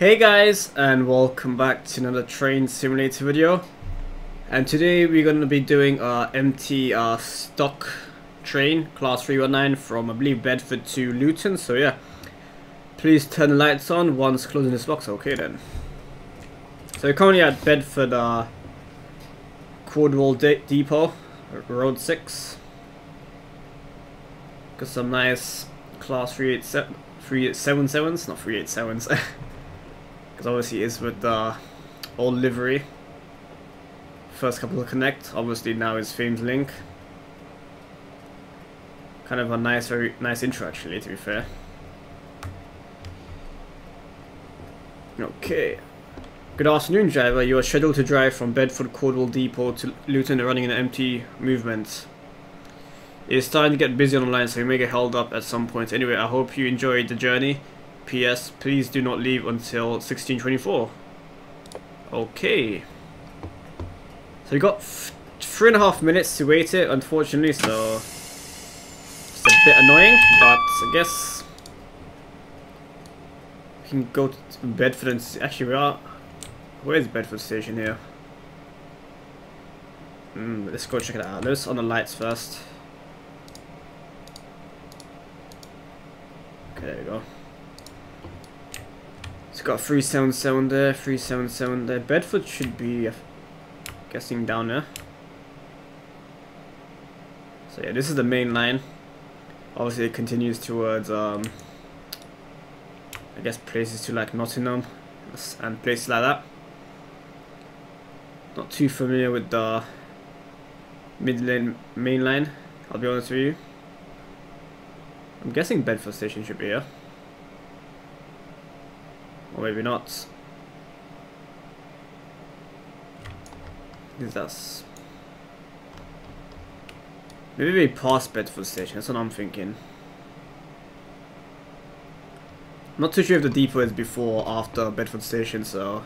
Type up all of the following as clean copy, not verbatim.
Hey guys, and welcome back to another train simulator video. And today we're going to be doing empty stock train class 319 from I believe Bedford to Luton. So yeah, please turn the lights on once closing this box. Okay then. So we're currently at Bedford Quadwall Depot, Road 6. Got some nice class 377s, not 387s. Because obviously it's with the old livery. First couple to connect, obviously now is Thameslink. Kind of a nice, very nice intro actually, to be fair. Okay. Good afternoon, driver. You are scheduled to drive from Bedford Quadwall Depot to Luton running an empty movement. It is starting to get busy on the line, so you may get held up at some point. Anyway, I hope you enjoyed the journey. P.S. Please do not leave until 1624. Okay. So we got 3.5 minutes to wait it, unfortunately, so it's a bit annoying, but I guess we can go to Bedford and see. Actually we are. Where's Bedford station here? Let's go check it out. Let's on the lights first. Okay, there we go. It's got 377 there, 377 there. Bedford should be, I'm guessing, down there. So yeah, this is the main line. Obviously it continues towards, I guess places to like Nottingham and places like that. Not too familiar with the Midland Mainline, I'll be honest with you. I'm guessing Bedford station should be here. Or maybe not. Is that? Maybe we pass Bedford station, that's what I'm thinking. I'm not too sure if the depot is before or after Bedford station, so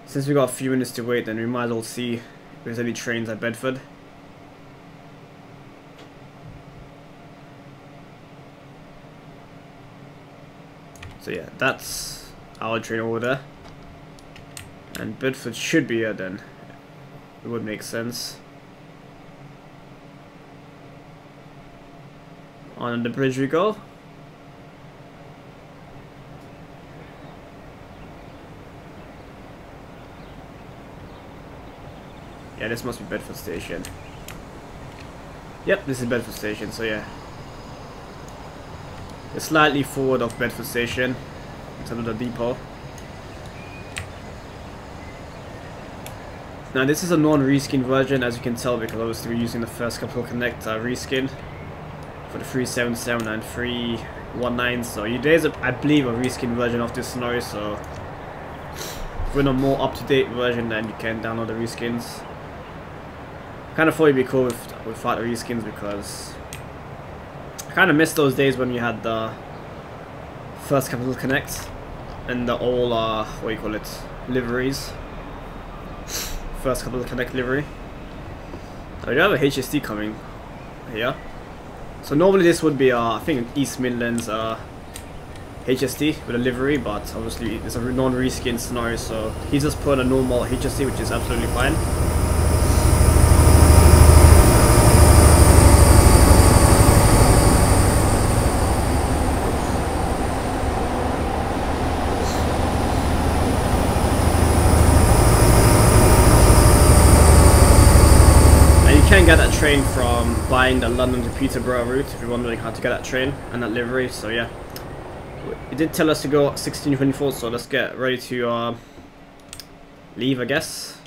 since we got a few minutes to wait, then we might as well see if there's any trains at Bedford. So yeah, that's our train over there. And Bedford should be here then. It would make sense. On the bridge we go. Yeah, this must be Bedford station. Yep, this is Bedford station, so yeah. It's slightly forward of Bedford station in terms of the depot. Now this is a non-reskin version, as you can tell, because obviously we're using the first couple of connect reskin for the 377 and 319. So there's I believe a reskin version of this scenario, so if you want a more up-to-date version, then you can download the reskins. Kind of thought it'd be cool without the reskins, because I kind of miss those days when we had the first couple of connects and the all what do you call it, liveries. First couple of connect livery. Oh, we do have a HST coming here. So normally this would be I think East Midlands HST with a livery, but obviously it's a non-reskin scenario, so he's just put a normal HST, which is absolutely fine. You can get that train from buying the London to Peterborough route if you're wondering how to get that train and that livery. So yeah, it did tell us to go 1624, so let's get ready to leave, I guess.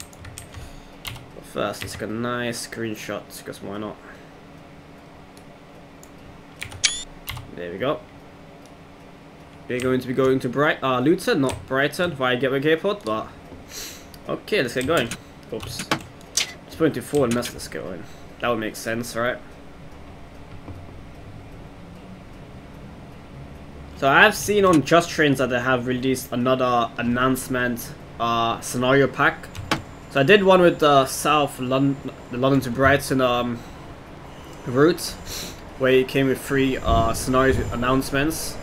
But first, let's get a nice screenshot, because why not? There we go. We're going to be going to Luton, not Brighton, via Gatwick Airport, but okay, let's get going. Oops. 24 and let's go in. That would make sense, right? So I have seen on Just Trains that they have released another announcement scenario pack. So I did one with the the London to Brighton route, where it came with 3 scenario announcements.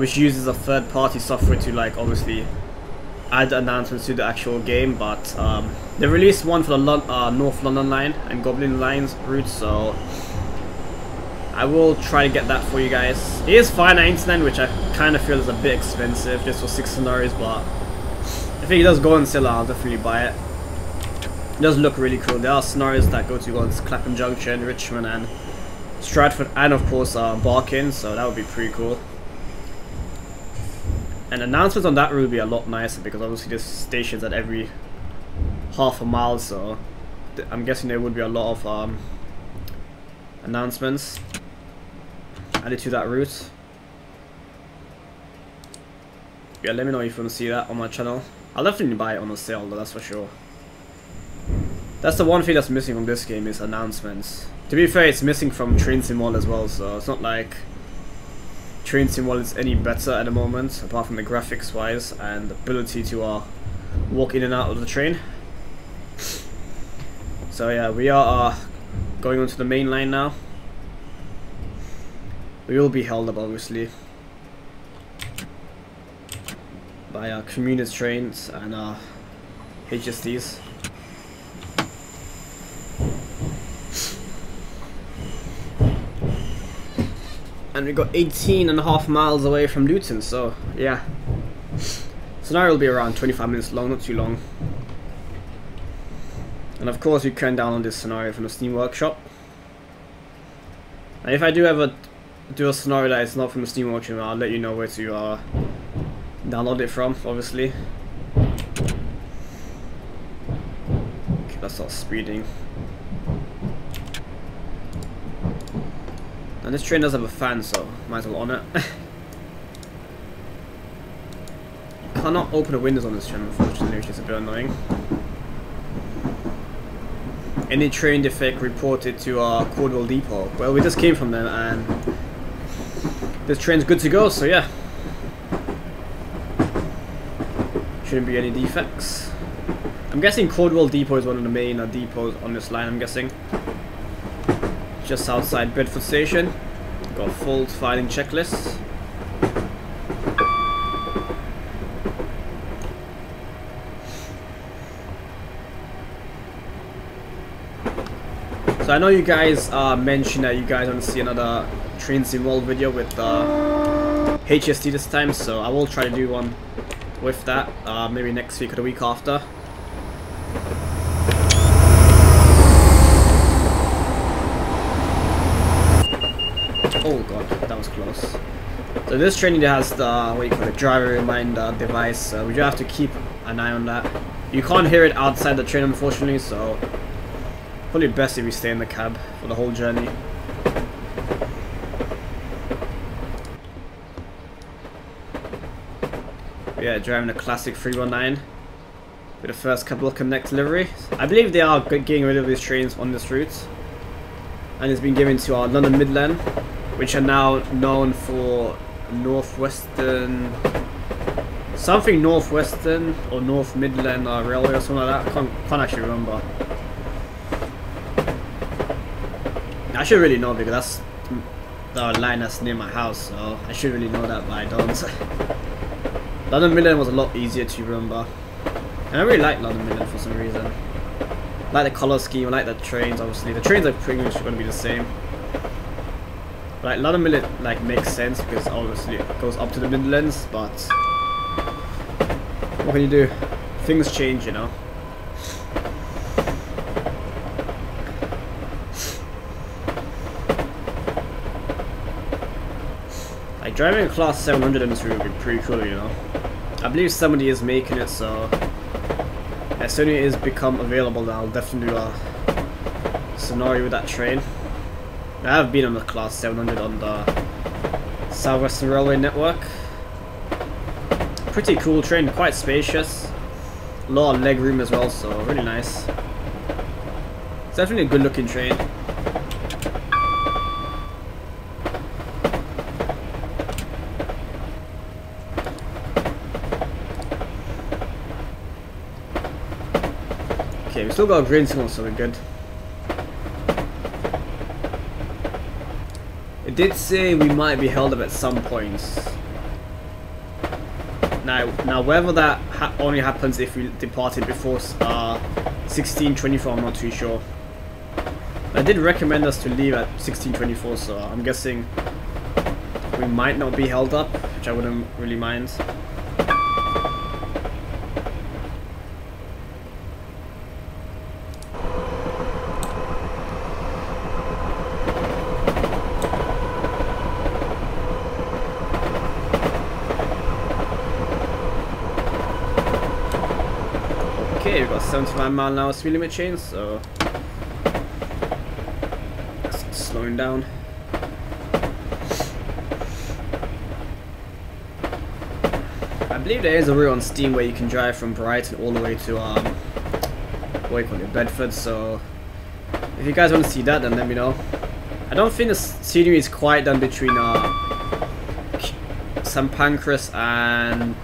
which uses a third-party software to like obviously add announcements to the actual game. But they released one for the North London line and Goblin lines routes, so I will try to get that for you guys. It is £5.99, which I kind of feel is a bit expensive just for 6 scenarios, but I think it does go on sale. I'll definitely buy it. It does look really cool. There are scenarios that go to Clapham Junction, Richmond, and Stratford, and of course Barking, so that would be pretty cool. And announcements on that route would be a lot nicer because obviously there's stations at every half a mile, so I'm guessing there would be a lot of announcements added to that route. Yeah, let me know if you want to see that on my channel. I'll definitely buy it on a sale though, that's for sure. That's the one thing that's missing from this game, is announcements. To be fair, it's missing from Train Sim World as well, so it's not like Train Sim World is any better at the moment, apart from the graphics wise and the ability to walk in and out of the train. So yeah, we are going onto the main line now. We will be held up obviously by commuter trains and HSTs. And we got 18.5 miles away from Luton, so yeah. Scenario will be around 25 minutes long, not too long. And of course you can download this scenario from the Steam Workshop. And if I do ever do a scenario that is not from the Steam Workshop, I'll let you know where to download it from, obviously. Okay, let's start speeding. And this train does have a fan, so might as well on it. You cannot open the windows on this train, unfortunately, which is a bit annoying. Any train defect reported to Cordwell Depot. Well, we just came from them and this train's good to go, so yeah. Shouldn't be any defects. I'm guessing Cordwell Depot is one of the main depots on this line, I'm guessing. Just outside Bedford Station. Got a full filing checklist. So I know you guys mentioned that you guys want to see another Train Sim World video with HST this time, so I will try to do one with that, maybe next week or the week after. Oh god, that was close. So this train has the, what you call it, driver reminder device, so we do have to keep an eye on that. You can't hear it outside the train, unfortunately, so probably best if we stay in the cab for the whole journey. But yeah, driving a classic 319 with the first couple of Connect livery. I believe they are getting rid of these trains on this route, and it's been given to our London Midland, which are now known for Northwestern, something Northwestern or North Midland Railway or something like that. Can't actually remember. I should really know because that's the line that's near my house, so I should really know that, but I don't. London Midland was a lot easier to remember, and I really like London Midland for some reason. I like the colour scheme, I like the trains. Obviously the trains are pretty much going to be the same. Like London Midland like makes sense because obviously it goes up to the Midlands, but what can you do? Things change, you know. Like driving a class 700 in this route would be pretty cool, you know. I believe somebody is making it, so as soon as it is become available, then I'll definitely do a scenario with that train. I have been on the class 700 on the South Western Railway network. Pretty cool train, quite spacious. A lot of leg room as well, so really nice. It's definitely a good looking train. Okay, we still got a green signal, so we're good. It did say we might be held up at some points. Now whether that only happens if we departed before 16:24, I'm not too sure. I did recommend us to leave at 16:24, so I'm guessing we might not be held up, which I wouldn't really mind. Okay, we've got 75-mile-an-hour speed limit change, so slowing down. I believe there is a route on Steam where you can drive from Brighton all the way to what do you call it, Bedford, so if you guys want to see that, then let me know. I don't think the scenery is quite done between St Pancras and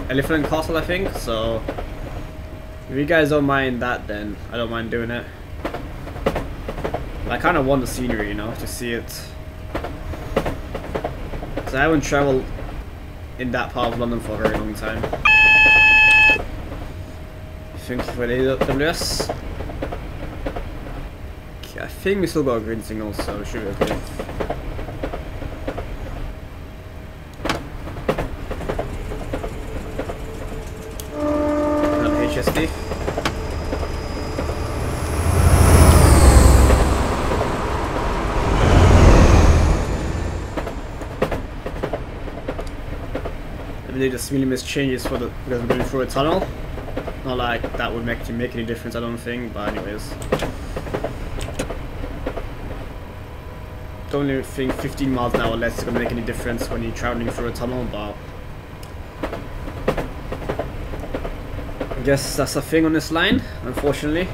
Elephant and Castle, I think, so if you guys don't mind that, then I don't mind doing it. I kind of want the scenery, you know, to see it. Because I haven't travelled in that part of London for a very long time. Thank you for the AWS. Okay, I think we still got a green signal, so it should be okay. Another HSD. I believe the speed limit changes because we're going through a tunnel. Not like that would make any difference, I don't think, but anyways. Don't really think 15 miles an hour less is going to make any difference when you're traveling through a tunnel, but I guess that's a thing on this line, unfortunately.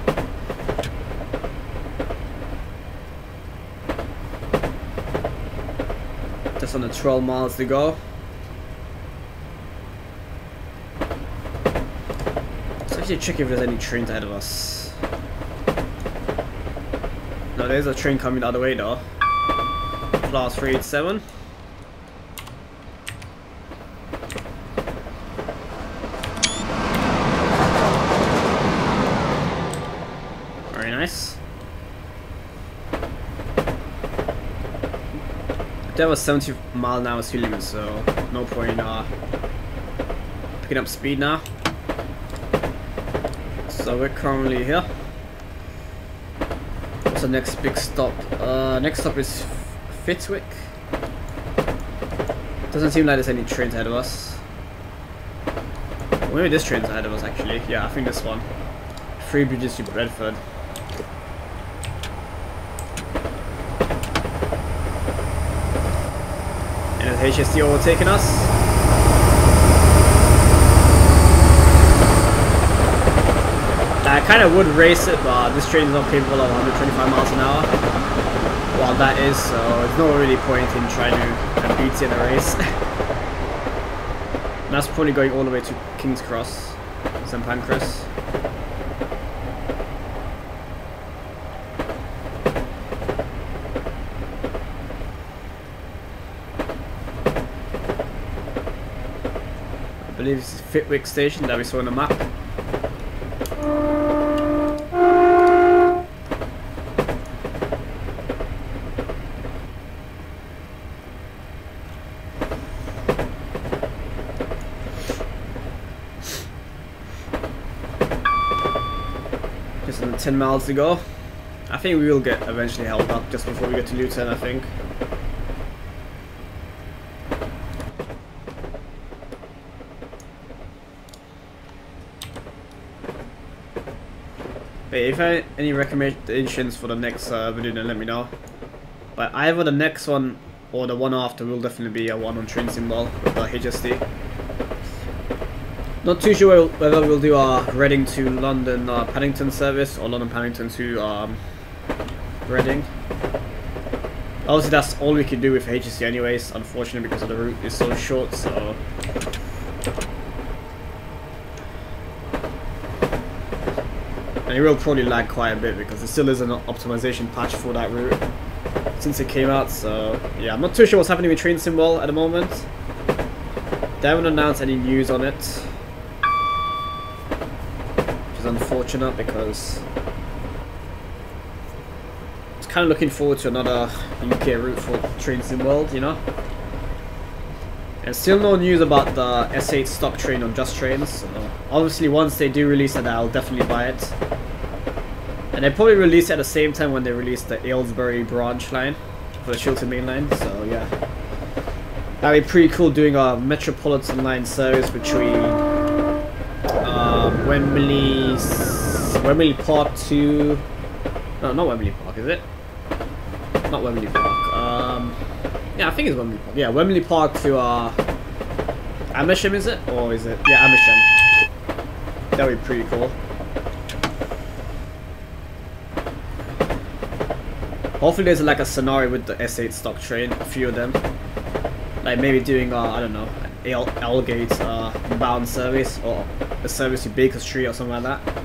Just under 12 miles to go. Check if there's any trains ahead of us. No, there's a train coming the other way though. Class 387. Very nice. There was 70-mile-an-hour speed limit, so no point picking up speed now. So we're currently here. What's the next big stop? Next stop is Fitzwick. Doesn't seem like there's any trains ahead of us. Or maybe this train's ahead of us actually. Yeah, I think this one. 3 bridges to Bedford. And is HSD overtaking us? I kind of would race it, but this train is not capable of 125 miles an hour. Well, that is, so there's no really point in trying to beat it in a race. And that's probably going all the way to King's Cross, St Pancras. I believe this is Fitwick Station that we saw on the map. Just another 10 miles to go. I think we will get eventually held up just before we get to Luton, I think. Hey, if I have any recommendations for the next video, then let me know. But either the next one or the one after will definitely be a one on train symbol with the HSD. Not too sure whether we'll do our Reading to London Paddington service or London Paddington to Reading. Obviously that's all we could do with HSD anyways, unfortunately, because the route is so short, so... And it will probably lag quite a bit because there still is an optimization patch for that route since it came out, so yeah, I'm not too sure what's happening with train symbol at the moment. They haven't announced any news on it, which is unfortunate because I was kind of looking forward to another UK route for Train Sim World, you know. And still no news about the S8 stock train on Just Trains. So obviously, once they do release it, I'll definitely buy it. And they probably release it at the same time when they release the Aylesbury branch line for the Chiltern Mainline. So yeah. That'd be pretty cool doing a Metropolitan line service between Wembley Park to... No, not Wembley Park, is it? Not Wembley Park. Yeah, I think it's Wembley Park. Yeah, Wembley Park to Amersham, is it? Or is it? Yeah, Amersham. That'd be pretty cool. Hopefully there's like a scenario with the S8 stock train, a few of them. Like maybe doing I don't know, Aldgate bound service or a service to Baker Street or something like that.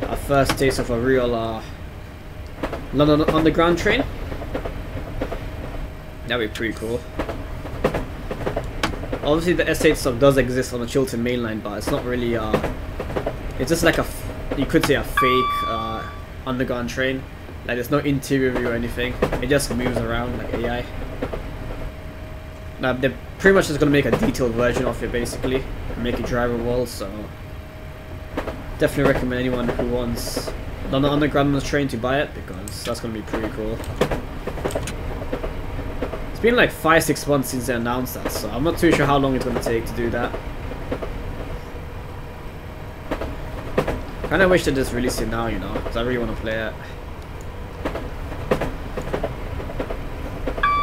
Our first taste of a real London Underground train. That'd be pretty cool. Obviously the S8 stuff does exist on the Chiltern Mainline, but it's not really it's just like you could say a fake underground train. Like there's no interior view or anything. It just moves around like AI. Now they're pretty much just gonna make a detailed version of it basically and make it drivable, so definitely recommend anyone who wants London Underground on the train to buy it because that's gonna be pretty cool. It's been like 5-6 months since they announced that, so I'm not too sure how long it's gonna take to do that. Kinda wish they just released it now, you know, because I really wanna play it.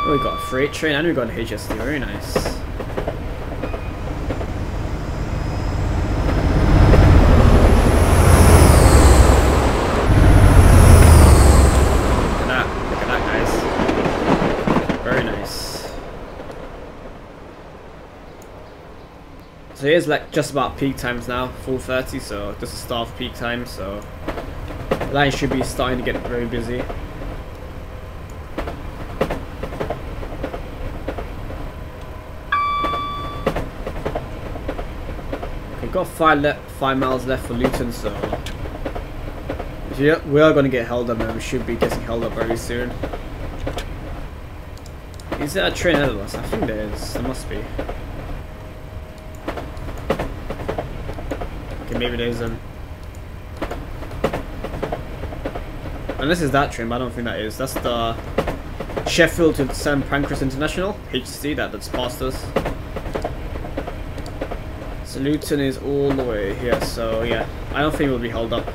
Oh, we got a freight train and we got an HSD, very nice. Look at that, guys. Very nice. So here's like just about peak times now, 4:30, so this is the start of peak time, so the line should be starting to get very busy. Got 5 miles left for Luton, so we are going to get held up, and we should be getting held up very soon. Is there a train ahead of us? I think there is. There must be. Okay, maybe there isn't. Unless it's that train, but I don't think that is. That's the Sheffield to St Pancras International HC that's past us. So Luton is all the way here, so yeah, I don't think we'll be held up.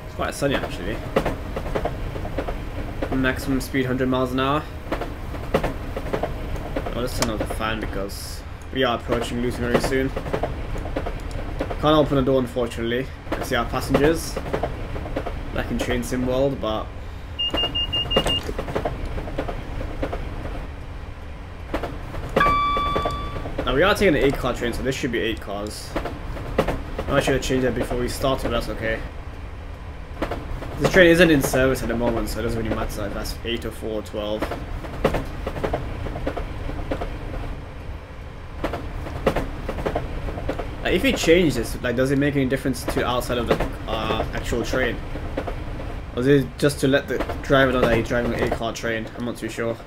It's quite sunny actually. Maximum speed 100 miles an hour. Oh, let's turn off the fan because we are approaching Luton very soon. Can't open the door unfortunately. Let's see our passengers. Like in Train Sim World, but now we are taking an 8-car train, so this should be 8 cars. I should have changed that before we started, but that's okay. This train isn't in service at the moment, so it doesn't really matter if that's 8 or 4 or 12. Like, if you change this, like, does it make any difference to outside of the actual train? Or is it just to let the driver know that he's driving an 8-car train? I'm not too sure.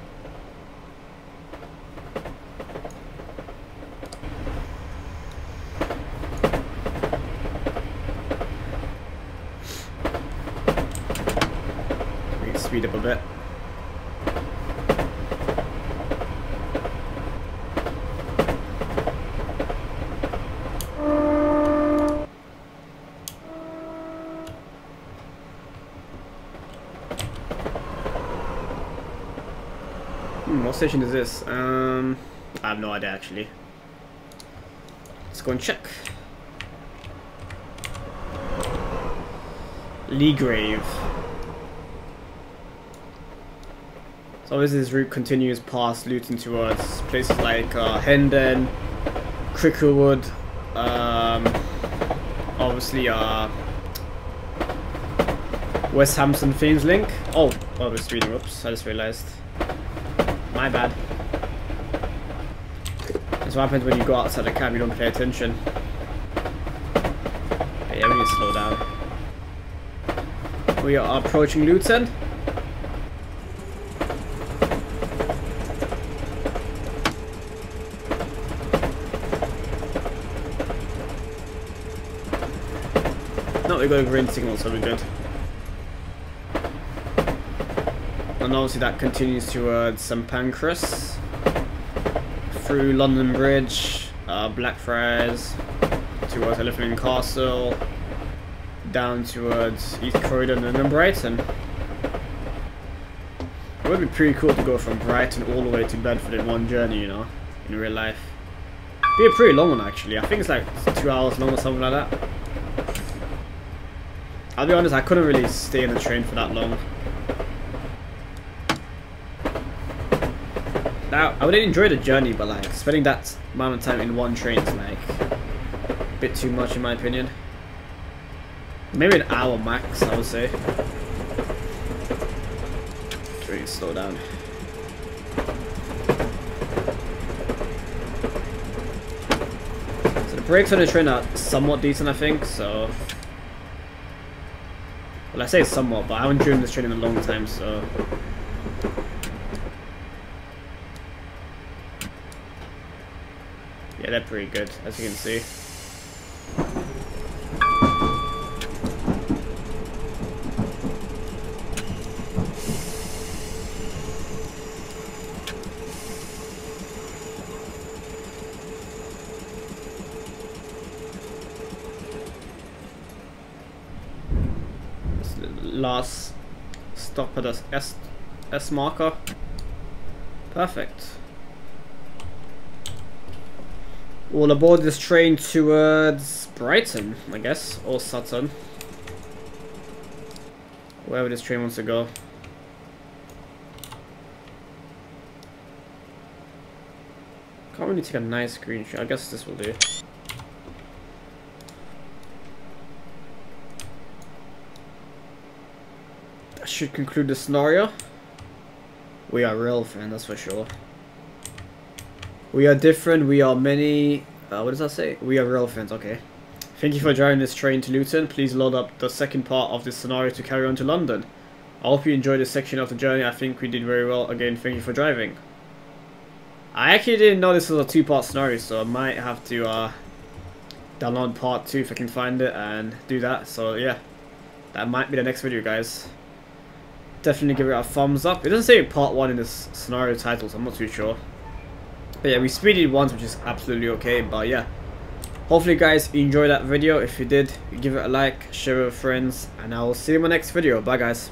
We can speed up a bit. What station is this? I have no idea actually. Let's go and check. Leagrave. So obviously this route continues past Luton towards places like Hendon, Cricklewood, obviously West Hampton Thameslink. Oh, I was reading. Oops, I just realised. My bad. That's what happens when you go outside the cab, you don't pay attention. But yeah, we need to slow down. We are approaching Luton. No, we got a green signal, so we're good. And obviously that continues towards St Pancras, through London Bridge, Blackfriars, towards Elephant and Castle, down towards East Croydon and then Brighton. It would be pretty cool to go from Brighton all the way to Bedford in one journey, you know, in real life. Be a pretty long one actually. I think it's like 2 hours long or something like that. I'll be honest, I couldn't really stay in the train for that long. Now, I would enjoy the journey, but like spending that amount of time in one train is like a bit too much in my opinion. Maybe an hour max, I would say. Really slow down. So the brakes on the train are somewhat decent, I think. So, well, I say somewhat, but I haven't driven this train in a long time, so. Yeah, they're pretty good, as you can see. Last stop at the S marker. Perfect. We'll aboard this train towards Brighton, I guess, or Sutton. Wherever this train wants to go. Can't really take a nice screenshot. I guess this will do. That should conclude the scenario. We are railfan, that's for sure. We are different, we are many... what does that say? We are railfans, okay. Thank you for driving this train to Luton. Please load up the second part of this scenario to carry on to London. I hope you enjoyed this section of the journey. I think we did very well. Again, thank you for driving. I actually didn't know this was a two-part scenario, so I might have to download part 2 if I can find it and do that. So yeah, that might be the next video, guys. Definitely give it a thumbs up. It doesn't say part 1 in this scenario title, so I'm not too sure. But yeah, we speeded once, which is absolutely okay. But yeah, hopefully guys you enjoyed that video. If you did, give it a like, share it with friends, and I will see you in my next video. Bye guys.